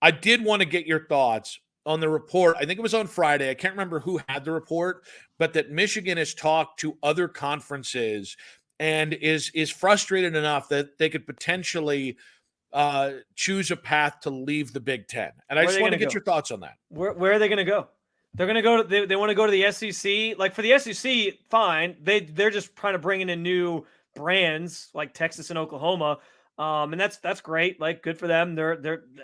I did want to get your thoughts on the report. I think it was on Friday. I can't remember who had the report, but that Michigan has talked to other conferences and is frustrated enough that they could potentially choose a path to leave the Big Ten. And I Where are just they want going to to get go? your thoughts on that. Where are they going to go? They're going to go to they want to go to the SEC. Like for the SEC, fine. They're just trying to bring in new brands like Texas and Oklahoma. And that's great. Like good for them.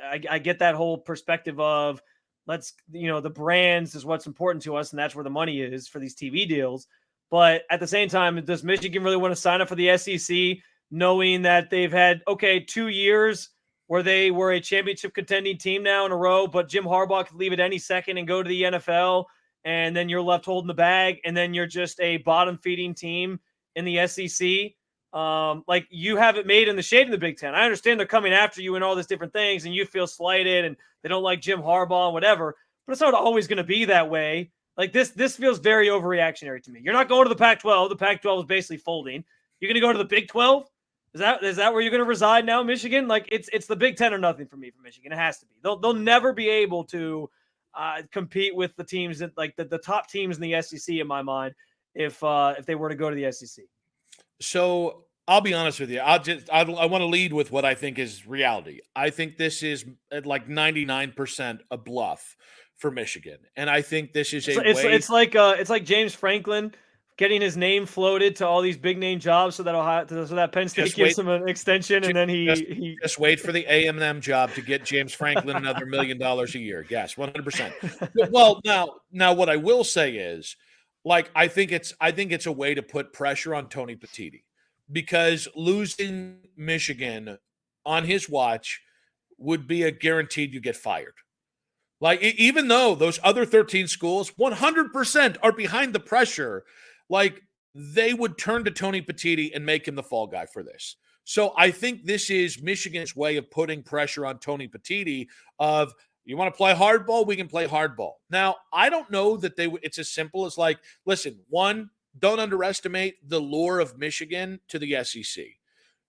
I get that whole perspective of the brands is what's important to us, and that's where the money is for these TV deals. But at the same time, does Michigan really want to sign up for the SEC, knowing that they've had 2 years where they were a championship contending team now in a row, but Jim Harbaugh could leave at any second and go to the NFL, and then you're left holding the bag, and then you're just a bottom feeding team in the SEC. Like you have it made in the shade in the Big Ten. I understand they're coming after you and all these different things, and you feel slighted, and they don't like Jim Harbaugh and whatever. But it's not always going to be that way. Like this feels very overreactionary to me. You're not going to the Pac-12. The Pac-12 is basically folding. You're going to go to the Big 12. Is that where you're going to reside now, Michigan? Like it's the Big Ten or nothing for me for Michigan. It has to be. They'll never be able to compete with the teams that like the top teams in the SEC in my mind if they were to go to the SEC. So I'll be honest with you. I want to lead with what I think is reality. I think this is at like 99% a bluff for Michigan, and I think this is It's like James Franklin getting his name floated to all these big name jobs so that Penn State gives him an extension, and then he just wait for the A&M job to get James Franklin another $1 million a year. Yes, 100%. Well, now what I will say is, like, I think it's a way to put pressure on Tony Petitti, because losing Michigan on his watch would be a guaranteed you get fired. Like, even though those other 13 schools 100% are behind the pressure, like, they would turn to Tony Petitti and make him the fall guy for this. So I think this is Michigan's way of putting pressure on Tony Petitti of, you want to play hardball? We can play hardball. Now, I don't know that it's as simple as like, listen, one, don't underestimate the lure of Michigan to the SEC.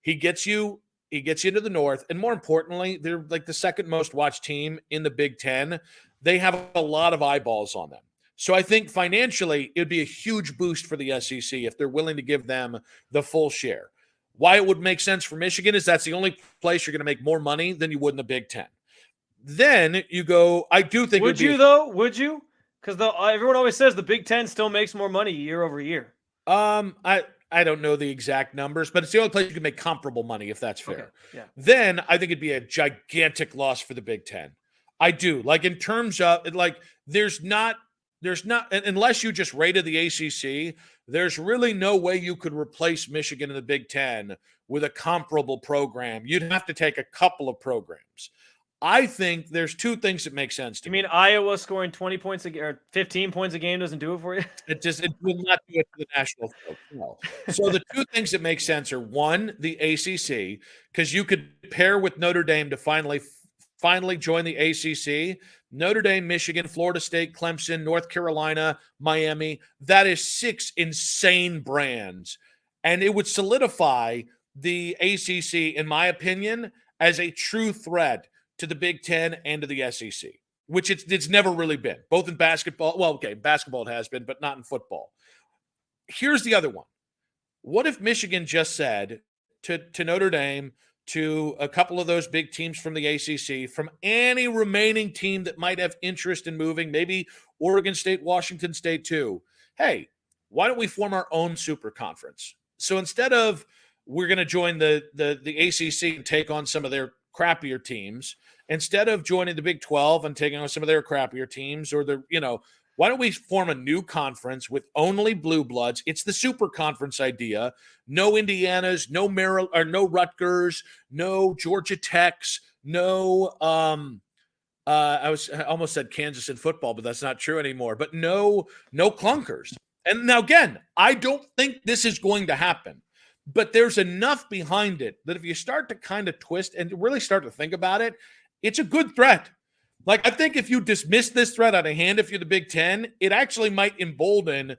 He gets you to the North, and more importantly, they're like the second most watched team in the Big Ten. They have a lot of eyeballs on them. So I think financially, it would be a huge boost for the SEC if they're willing to give them the full share. Why it would make sense for Michigan is that's the only place you're going to make more money than you would in the Big Ten. Then you go, I do think Would you? Because everyone always says the Big Ten still makes more money year over year. I don't know the exact numbers, but it's the only place you can make comparable money, if that's fair. Okay. Yeah. Then I think it'd be a gigantic loss for the Big Ten. I do. Like, in terms of, like, there's not, unless you just rated the ACC, there's really no way you could replace Michigan in the Big Ten with a comparable program. You'd have to take a couple of programs. I think there's two things that make sense to me. You mean Iowa scoring 20 points or 15 points a game doesn't do it for you? It will not do it for the national field. No. So the two things that make sense are, one, the ACC, because you could pair with Notre Dame to finally join the ACC. Notre Dame, Michigan, Florida State, Clemson, North Carolina, Miami. That is 6 insane brands. And it would solidify the ACC, in my opinion, as a true threat to the Big Ten and to the SEC, which it's never really been, both in basketball. Well, okay, basketball it has been, but not in football. Here's the other one. What if Michigan just said to Notre Dame, to a couple of those big teams from the ACC, from any remaining team that might have interest in moving, maybe Oregon State, Washington State too, hey, why don't we form our own super conference? So instead of we're going to join the ACC and take on some of their crappier teams, instead of joining the Big 12 and taking on some of their crappier teams, or why don't we form a new conference with only blue bloods? It's the super conference idea. No Indianas, no Maryland, or no Rutgers, no Georgia Techs, no I almost said Kansas in football, but that's not true anymore. But no clunkers. And now again, I don't think this is going to happen. But there's enough behind it that if you start to kind of twist and really start to think about it, it's a good threat. Like, I think if you dismiss this threat out of hand, if you're the Big Ten, it actually might embolden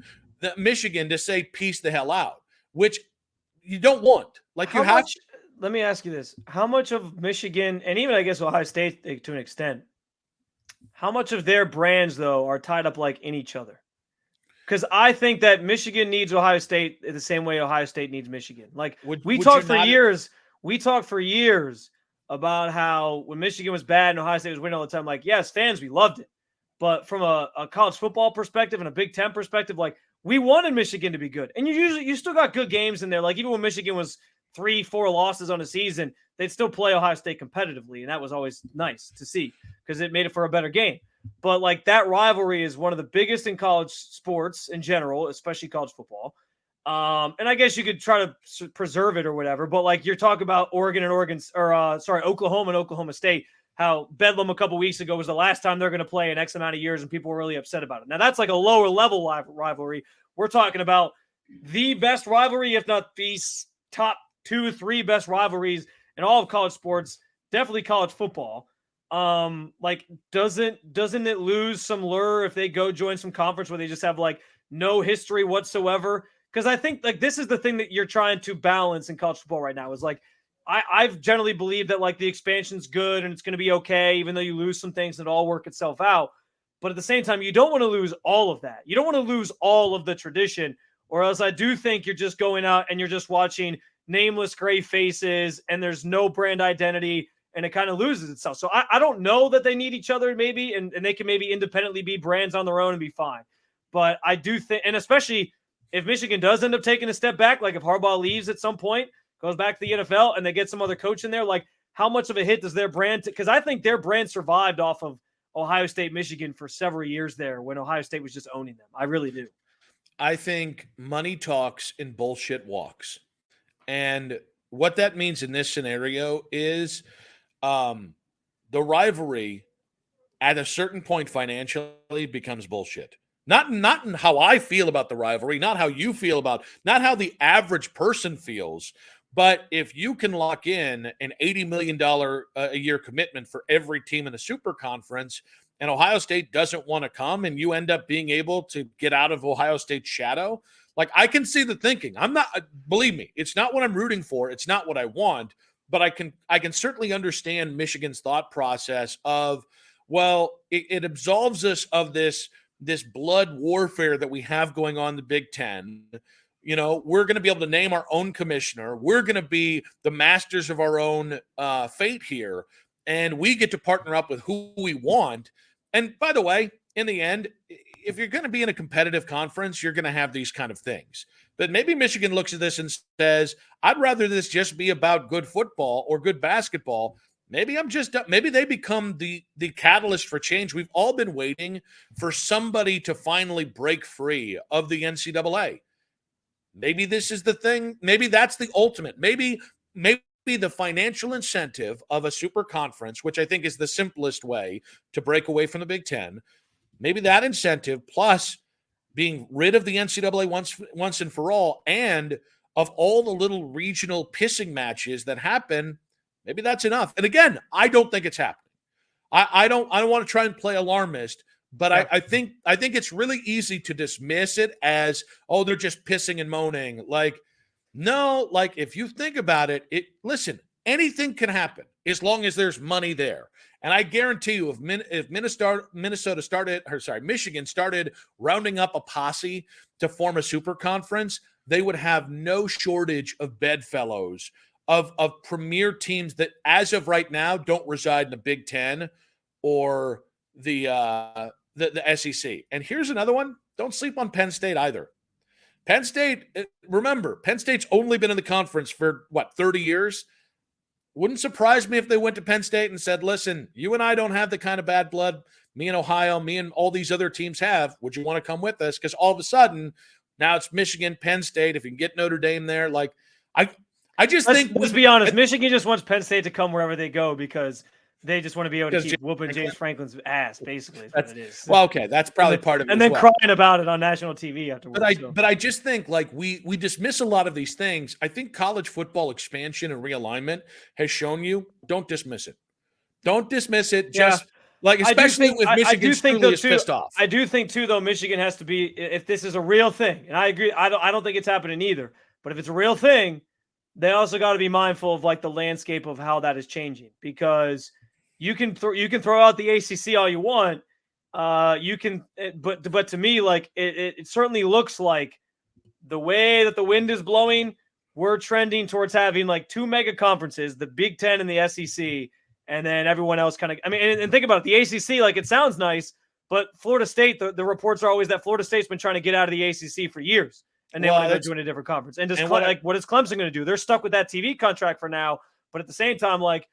Michigan to say, peace the hell out, which you don't want. Like, let me ask you this: how much of Michigan and even I guess Ohio State to an extent, how much of their brands though are tied up like in each other? Because I think that Michigan needs Ohio State the same way Ohio State needs Michigan. Like Would you not? we talked for years about how when Michigan was bad and Ohio State was winning all the time, like, yes, fans, we loved it. But from a college football perspective and a Big Ten perspective, like we wanted Michigan to be good. And you still got good games in there. Like even when Michigan was 3-4 losses on a season, they'd still play Ohio State competitively. And that was always nice to see because it made it for a better game. But like that rivalry is one of the biggest in college sports in general, especially college football. And I guess you could try to preserve it or whatever. But like you're talking about Oklahoma and Oklahoma State, how Bedlam a couple weeks ago was the last time they're going to play in X amount of years, and people were really upset about it. Now that's like a lower level rivalry. We're talking about the best rivalry, if not the top 2-3 best rivalries in all of college sports, definitely college football. Like doesn't it lose some lure if they go join some conference where they just have like no history whatsoever? Because I think like this is the thing that you're trying to balance in college football right now is like I've generally believed that like the expansion's good and it's going to be okay, even though you lose some things and it all work itself out. But at the same time, you don't want to lose all of that. You don't want to lose all of the tradition, or else I do think you're just going out and you're just watching nameless gray faces and there's no brand identity and it kind of loses itself. So I don't know that they need each other maybe, and they can maybe independently be brands on their own and be fine. But I do think, and especially if Michigan does end up taking a step back, like if Harbaugh leaves at some point, goes back to the NFL and they get some other coach in there, like how much of a hit does their brand because I think their brand survived off of Ohio State, Michigan for several years there when Ohio State was just owning them. I really do. I think money talks and bullshit walks. And what that means in this scenario is the rivalry at a certain point financially becomes bullshit. Not in how I feel about the rivalry, not how you feel about, not how the average person feels, but if you can lock in an $80 million a year commitment for every team in the super conference and Ohio State doesn't want to come and you end up being able to get out of Ohio State's shadow, like I can see the thinking. I'm not, believe me, it's not what I'm rooting for. It's not what I want, but I can certainly understand Michigan's thought process of, well, it absolves us of this blood warfare that we have going on in the Big Ten. You know, we're going to be able to name our own commissioner. We're going to be the masters of our own fate here. And we get to partner up with who we want. And by the way, in the end, if you're going to be in a competitive conference, you're going to have these kind of things. But maybe Michigan looks at this and says, I'd rather this just be about good football or good basketball. Maybe they become the catalyst for change. We've all been waiting for somebody to finally break free of the NCAA. Maybe this is the thing. Maybe that's the ultimate. Maybe the financial incentive of a super conference, which I think is the simplest way to break away from the Big Ten. Maybe that incentive plus being rid of the NCAA once and for all, and of all the little regional pissing matches that happen, maybe that's enough. And again, I don't think it's happening. I don't want to try and play alarmist, but yeah. I think it's really easy to dismiss it as, oh, they're just pissing and moaning. Like, no, like if you think about it, listen, anything can happen as long as there's money there. And I guarantee you, if Michigan started rounding up a posse to form a super conference, they would have no shortage of bedfellows of premier teams that, as of right now, don't reside in the Big Ten or the SEC. And here's another one: don't sleep on Penn State either. Penn State, remember, Penn State's only been in the conference for 30 years. Wouldn't surprise me if they went to Penn State and said, listen, you and I don't have the kind of bad blood me and Ohio, me and all these other teams have. Would you want to come with us? Because all of a sudden, now it's Michigan, Penn State. If you can get Notre Dame there, like I just think. Let's be honest. Michigan just wants Penn State to come wherever they go because they just want to be able to keep whooping James Franklin's ass, basically. That's what it is. Well, okay, that's probably part of it. And then crying about it on national TV afterwards. But I just think like we dismiss a lot of these things. I think college football expansion and realignment has shown you don't dismiss it. Don't dismiss it. Just like especially with Michigan truly is pissed off. I do think too, though, Michigan has to be, if this is a real thing, and I agree. I don't think it's happening either. But if it's a real thing, they also got to be mindful of like the landscape of how that is changing, because you can throw out the ACC all you want. But to me, like it certainly looks like the way that the wind is blowing, we're trending towards having like two mega conferences, the Big Ten and the SEC, and then everyone else kind of. I mean, and think about it, the ACC, like it sounds nice, but Florida State, the reports are always that Florida State's been trying to get out of the ACC for years, and they want to go join a different conference. And what is Clemson going to do? They're stuck with that TV contract for now, but at the same time, like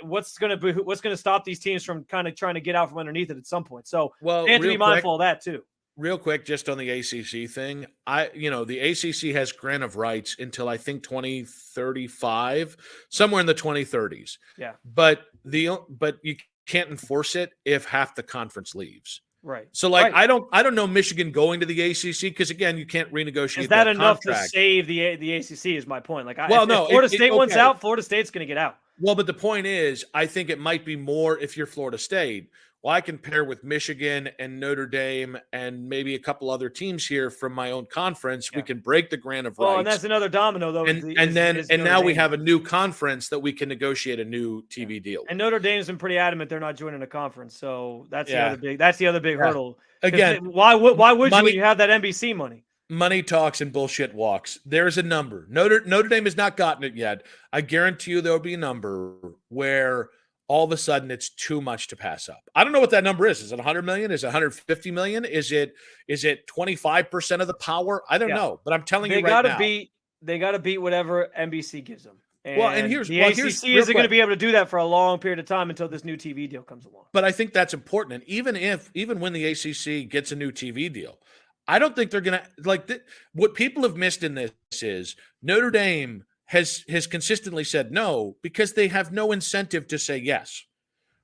what's going to stop these teams from kind of trying to get out from underneath it at some point? So they have to be mindful of that too. Real quick, just on the ACC thing, the ACC has grant of rights until I think 2035, somewhere in the 2030s. Yeah. But you can't enforce it if half the conference leaves. Right. So I don't know Michigan going to the ACC, because again, you can't renegotiate. Is that enough contract to save the ACC? Is my point. Like, if Florida State wants out, Florida State's going to get out. Well, but the point is, I think it might be more if you're Florida State. Well, I can pair with Michigan and Notre Dame and maybe a couple other teams here from my own conference. Yeah. We can break the grant of rights. Well, and that's another domino, though. Now we have a new conference that we can negotiate a new TV deal. And Notre Dame's been pretty adamant they're not joining a conference, so that's the other big hurdle. Again, why would you when you have that NBC money? Money talks and bullshit walks. There's a number. Notre Dame has not gotten it yet. I guarantee you there will be a number where all of a sudden it's too much to pass up. I don't know what that number is. Is it 100 million? Is it 150 million? Is it 25% of the power? I don't know, but I'm telling you right now. They got to beat whatever NBC gives them. And the ACC isn't going to be able to do that for a long period of time until this new TV deal comes along. But I think that's important. And even when the ACC gets a new TV deal, I don't think they're going to what people have missed in this is Notre Dame has consistently said no because they have no incentive to say yes,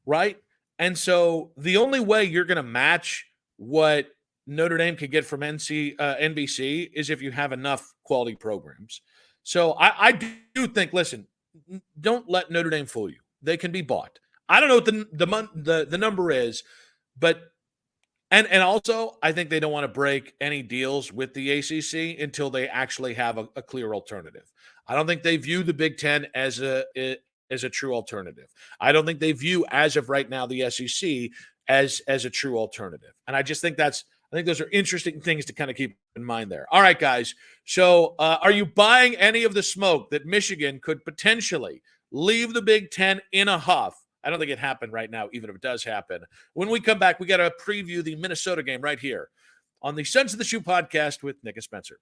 right? And so the only way you're going to match what Notre Dame could get from NBC is if you have enough quality programs. So I do think, listen, don't let Notre Dame fool you. They can be bought. I don't know what the number is, but and also I think they don't want to break any deals with the ACC until they actually have a clear alternative. I don't think they view the Big Ten as a true alternative. I don't think they view, as of right now, the SEC as a true alternative. And I just think I think those are interesting things to kind of keep in mind there. All right, guys. So are you buying any of the smoke that Michigan could potentially leave the Big Ten in a huff? I don't think it happened right now, even if it does happen. When we come back, we got to preview the Minnesota game right here on the Sons of the Shoe podcast with Nick and Spencer.